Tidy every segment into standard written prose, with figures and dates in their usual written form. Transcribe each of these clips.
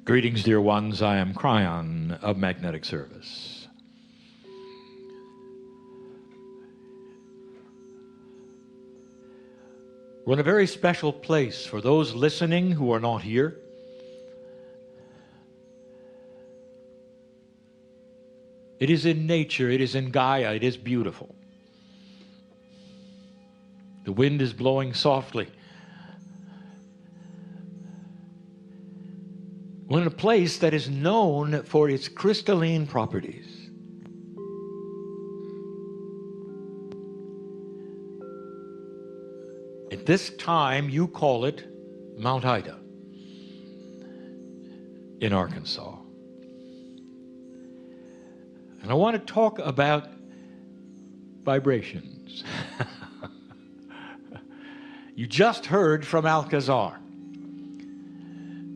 Greetings, dear ones. I am Kryon of Magnetic Service. We're in a very special place for those listening who are not here. It is in nature, it is in Gaia, it is beautiful. The wind is blowing softly. We're in a place that is known for its crystalline properties. At this time, you call it Mount Ida in Arkansas. And I want to talk about vibrations. You just heard from Alcazar.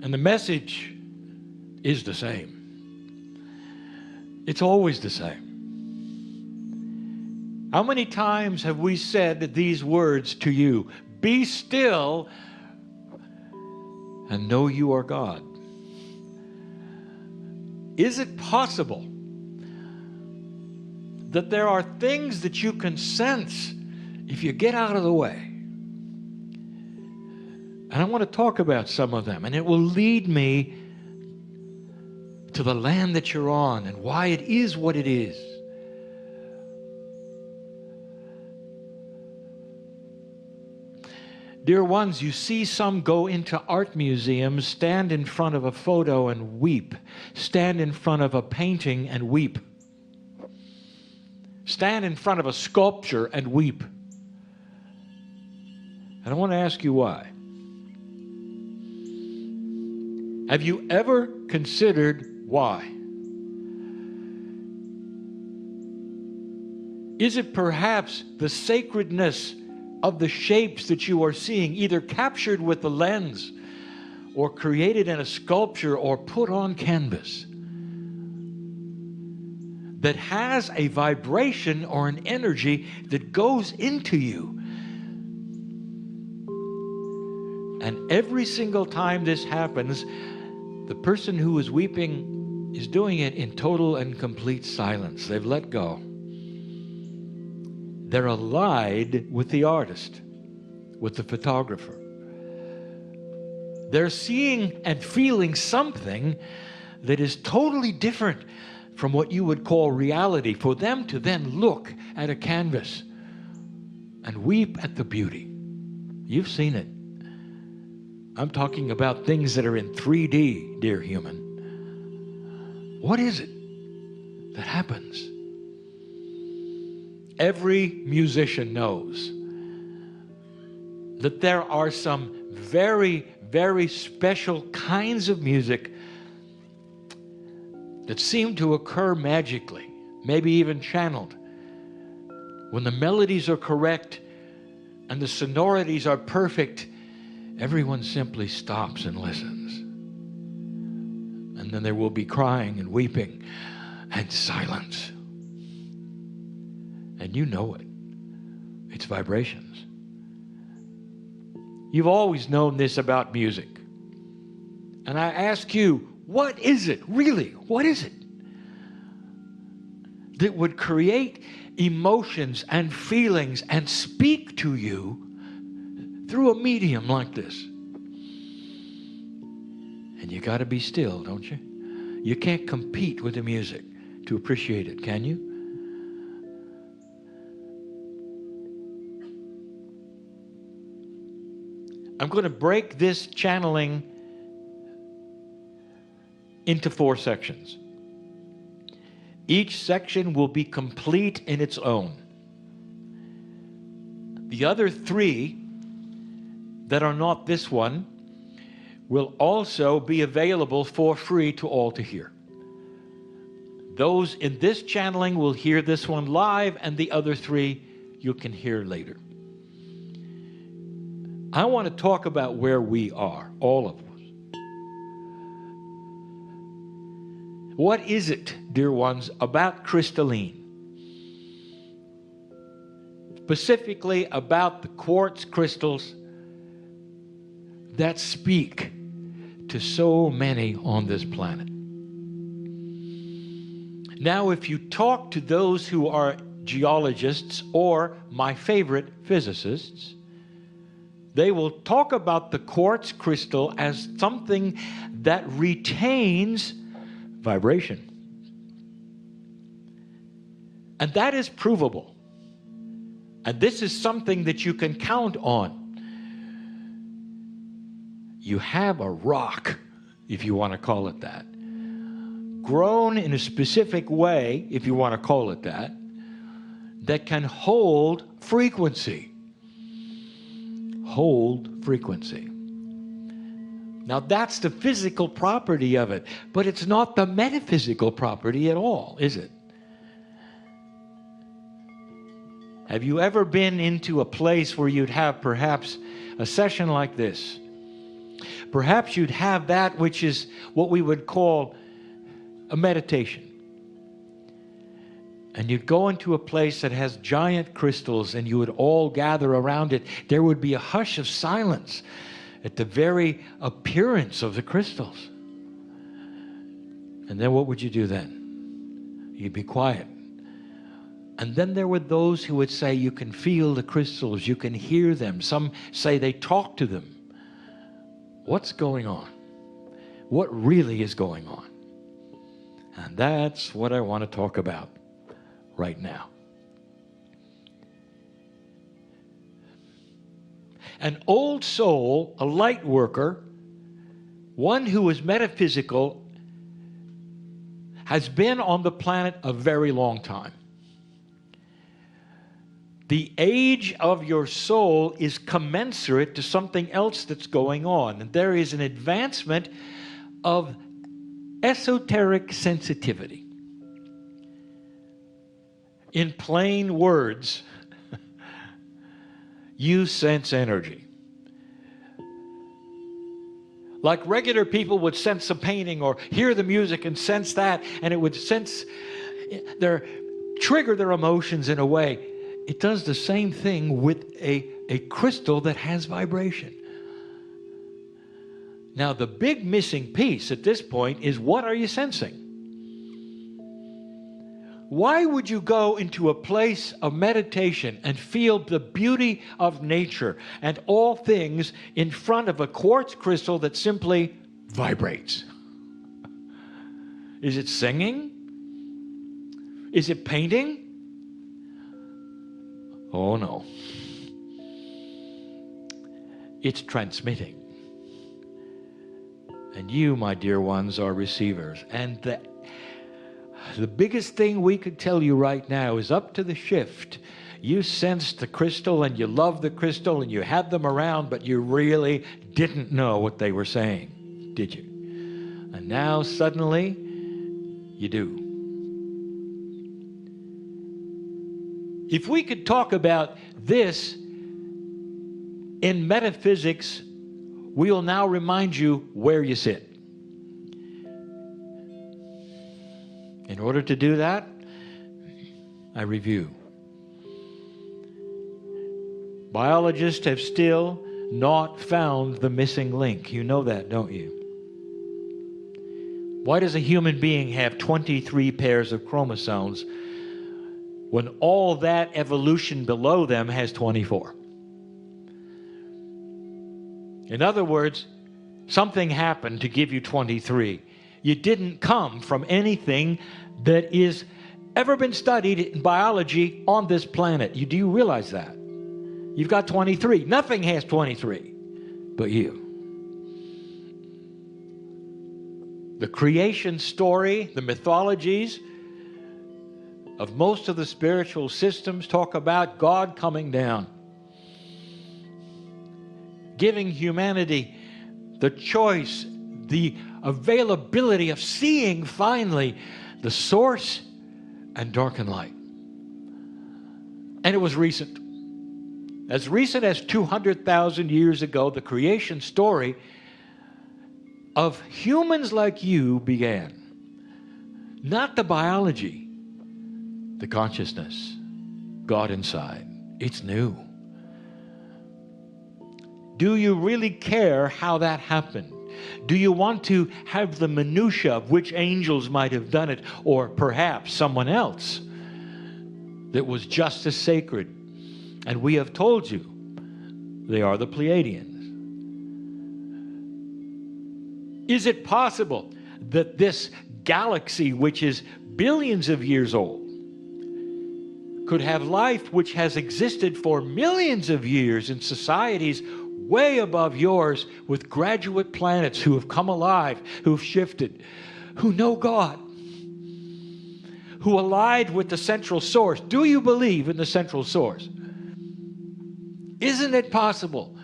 And the message is the same. It's always the same. How many times have we said these words to you? Be still and know you are God. Is it possible that there are things that you can sense if you get out of the way? And I want to talk about some of them, and it will lead me to the land that you're on and why it is what it is. Dear ones, you see some go into art museums, stand in front of a photo and weep, stand in front of a painting and weep, stand in front of a sculpture and weep. And I want to ask you why. Have you ever considered why? Is it perhaps the sacredness of the shapes that you are seeing, either captured with the lens or created in a sculpture or put on canvas, that has a vibration or an energy that goes into you? And every single time this happens, the person who is weeping is doing it in total and complete silence. They've let go. They're allied with the artist, with the photographer. They're seeing and feeling something that is totally different from what you would call reality, for them to then look at a canvas and weep at the beauty. You've seen it. I'm talking about things that are in 3D, dear human. What is it that happens? Every musician knows that there are some very, very special kinds of music that seem to occur magically, maybe even channeled. When the melodies are correct and the sonorities are perfect, everyone simply stops and listens. And then there will be crying and weeping and silence. And you know it. It's vibrations. You've always known this about music. And I ask you, what is it, really? What is it that would create emotions and feelings and speak to you through a medium like this? And you got to be still, don't you? You can't compete with the music to appreciate it, can you? I'm going to break this channeling into 4 sections. Each section will be complete in its own. The other 3 that are not this one will also be available for free to all to hear. Those in this channeling will hear this one live, and the other 3 you can hear later. I want to talk about where we are, all of us. What is it, dear ones, about crystalline? Specifically about the quartz crystals that speak to so many on this planet. Now, if you talk to those who are geologists or my favorite physicists, they will talk about the quartz crystal as something that retains vibration. And that is provable. And this is something that you can count on. You have a rock, if you want to call it that, grown in a specific way, if you want to call it that can hold frequency. Hold frequency. Now that's the physical property of it, but it's not the metaphysical property at all, is it? Have you ever been into a place where you'd have perhaps a session like this? Perhaps you'd have that which is what we would call a meditation. And you'd go into a place that has giant crystals and you would all gather around it. There would be a hush of silence at the very appearance of the crystals. And then what would you do then? You'd be quiet. And then there were those who would say you can feel the crystals, you can hear them. Some say they talk to them. What's going on? What really is going on? And that's what I want to talk about right now. An old soul, a light worker, one who is metaphysical, has been on the planet a very long time. The age of your soul is commensurate to something else that's going on. And there is an advancement of esoteric sensitivity. In plain words, you sense energy. Like regular people would sense a painting or hear the music and sense that, and it would trigger their emotions in a way. It does the same thing with a crystal that has vibration. Now, the big missing piece at this point is, what are you sensing? Why would you go into a place of meditation and feel the beauty of nature and all things in front of a quartz crystal that simply vibrates? Is it singing? Is it painting? Oh no. It's transmitting. And you, my dear ones, are receivers. And the biggest thing we could tell you right now is, up to the shift, you sensed the crystal and you loved the crystal and you had them around, but you really didn't know what they were saying, did you? And now suddenly you do. If we could talk about this in metaphysics, we will now remind you where you sit. In order to do that, I review. Biologists have still not found the missing link. You know that, don't you? Why does a human being have 23 pairs of chromosomes when all that evolution below them has 24? In other words, something happened to give you 23. You didn't come from anything that is ever been studied in biology on this planet. Do you realize that? You've got 23. Nothing has 23 but you. The creation story, the mythologies of most of the spiritual systems talk about God coming down, giving humanity the choice, the availability of seeing finally the source and dark and light. And it was recent. As recent as 200,000 years ago, the creation story of humans like you began. Not the biology, the consciousness, God inside. It's new. Do you really care how that happened? Do you want to have the minutia of which angels might have done it, or perhaps someone else that was just as sacred? And we have told you they are the Pleiadians. Is it possible that this galaxy, which is billions of years old, could have life which has existed for millions of years in societies way above yours, with graduate planets who have come alive, who have shifted, who know God, who allied with the central source? Do you believe in the central source? Isn't it possible,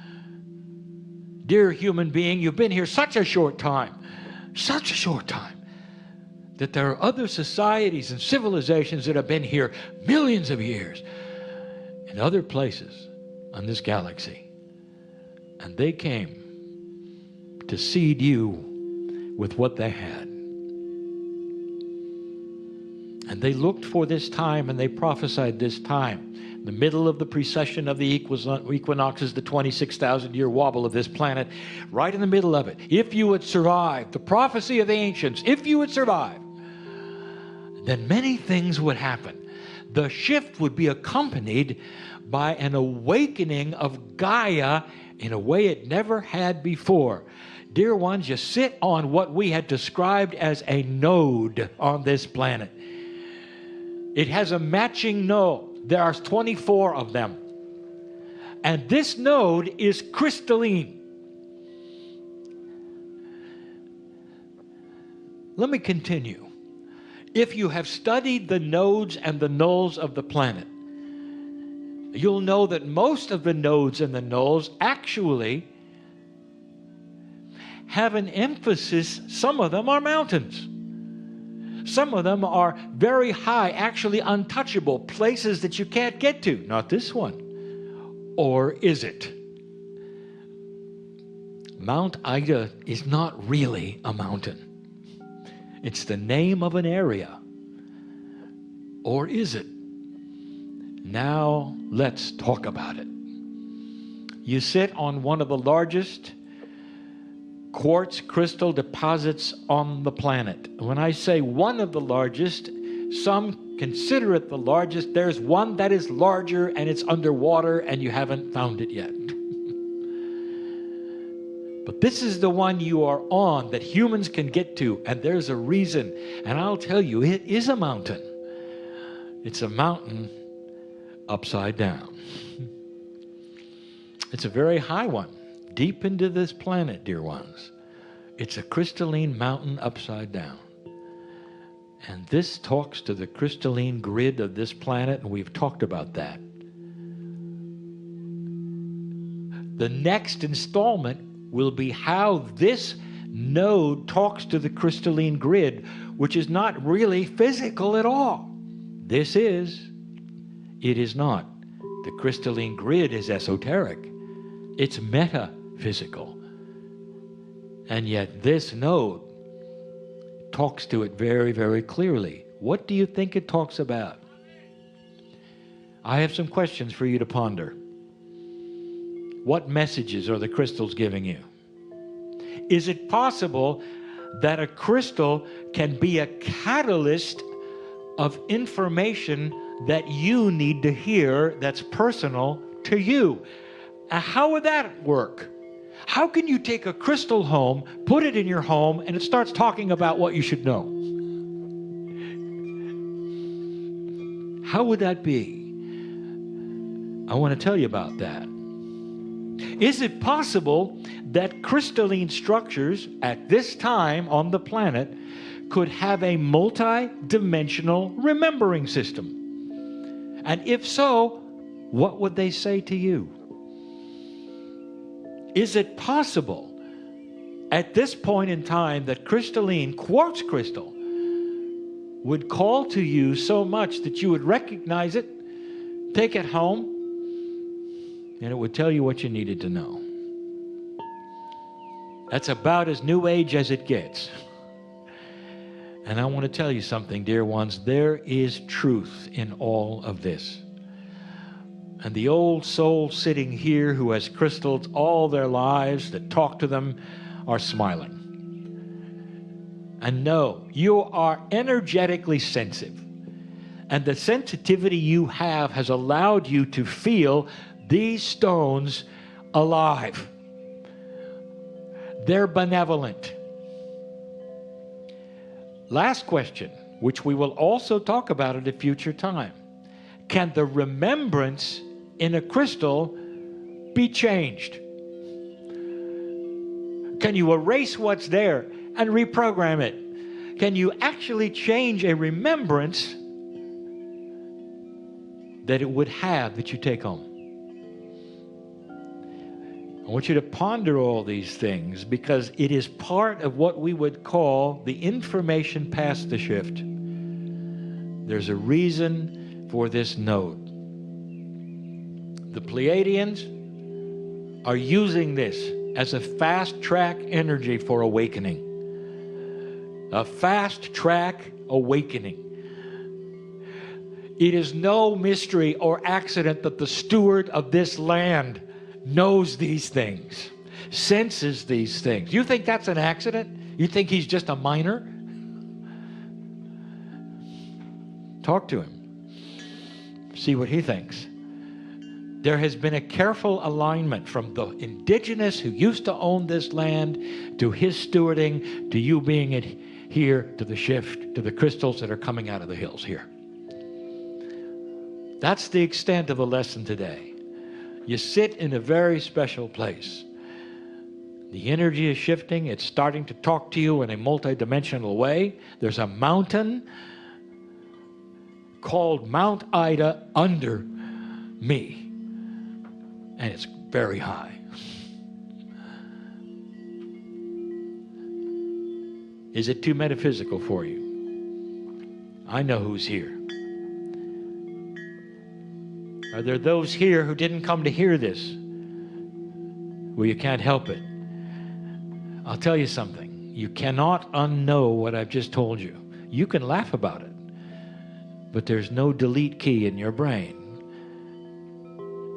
dear human being, you've been here such a short time, that there are other societies and civilizations that have been here millions of years in other places on this galaxy, and they came to seed you with what they had. And they looked for this time, and they prophesied this time. The middle of the precession of the equinoxes, the 26,000-year wobble of this planet, right in the middle of it. If you would survive, the prophecy of the ancients, if you would survive, then many things would happen. The shift would be accompanied by an awakening of Gaia in a way it never had before. Dear ones, you sit on what we had described as a node on this planet. It has a matching node. There are 24 of them. And this node is crystalline. Let me continue. If you have studied the nodes and the nulls of the planet, you'll know that most of the nodes and the nulls actually have an emphasis. Some of them are mountains. Some of them are very high, actually untouchable, places that you can't get to. Not this one. Or is it? Mount Ida is not really a mountain. It's the name of an area. Or is it? Now let's talk about it. You sit on one of the largest quartz crystal deposits on the planet. When I say one of the largest, some consider it the largest. There's one that is larger, and it's underwater, and you haven't found it yet. But this is the one you are on that humans can get to, and there's a reason. And I'll tell you, it is a mountain. It's a mountain upside down. It's a very high one. Deep into this planet, dear ones. It's a crystalline mountain upside down. And this talks to the crystalline grid of this planet, and we've talked about that. The next installment will be how this node talks to the crystalline grid, which is not really physical at all. This is. It is not. The crystalline grid is esoteric. It's metaphysical. And yet this node talks to it very, very clearly. What do you think it talks about? I have some questions for you to ponder. What messages are the crystals giving you? Is it possible that a crystal can be a catalyst of information that you need to hear that's personal to you? How would that work? How can you take a crystal home, put it in your home, and it starts talking about what you should know? How would that be? I want to tell you about that. Is it possible that crystalline structures at this time on the planet could have a multi-dimensional remembering system? And if so, what would they say to you? Is it possible at this point in time that crystalline, quartz crystal, would call to you so much that you would recognize it, take it home, and it would tell you what you needed to know? That's about as new age as it gets. And I want to tell you something, dear ones. There is truth in all of this. And the old soul sitting here who has crystals all their lives that talk to them are smiling. And know you are energetically sensitive. And the sensitivity you have has allowed you to feel these stones alive. They're benevolent. Last question, which we will also talk about at a future time. Can the remembrance in a crystal be changed? Can you erase what's there and reprogram it? Can you actually change a remembrance that it would have that you take home? I want you to ponder all these things, because it is part of what we would call the information past the shift. There's a reason for this node. The Pleiadians are using this as a fast-track energy for awakening. A fast-track awakening. It is no mystery or accident that the steward of this land knows these things, senses these things. You think that's an accident? You think he's just a miner? Talk to him. See what he thinks. There has been a careful alignment from the indigenous who used to own this land, to his stewarding, to you being here, to the shift, to the crystals that are coming out of the hills here. That's the extent of the lesson today. You sit in a very special place. The energy is shifting. It's starting to talk to you in a multidimensional way. There's a mountain called Mount Ida under me. And it's very high. Is it too metaphysical for you? I know who's here. Are there those here who didn't come to hear this? Well, you can't help it. I'll tell you something. You cannot unknow what I've just told you. You can laugh about it, but there's no delete key in your brain.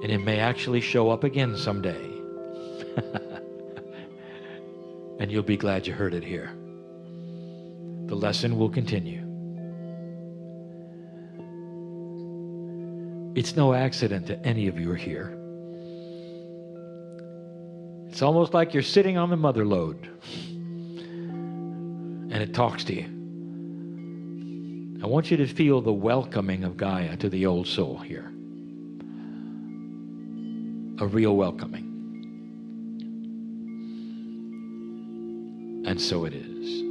And it may actually show up again someday. And you'll be glad you heard it here. The lesson will continue. It's no accident that any of you are here. It's almost like you're sitting on the mother lode and it talks to you. I want you to feel the welcoming of Gaia to the old soul here. A real welcoming. And so it is.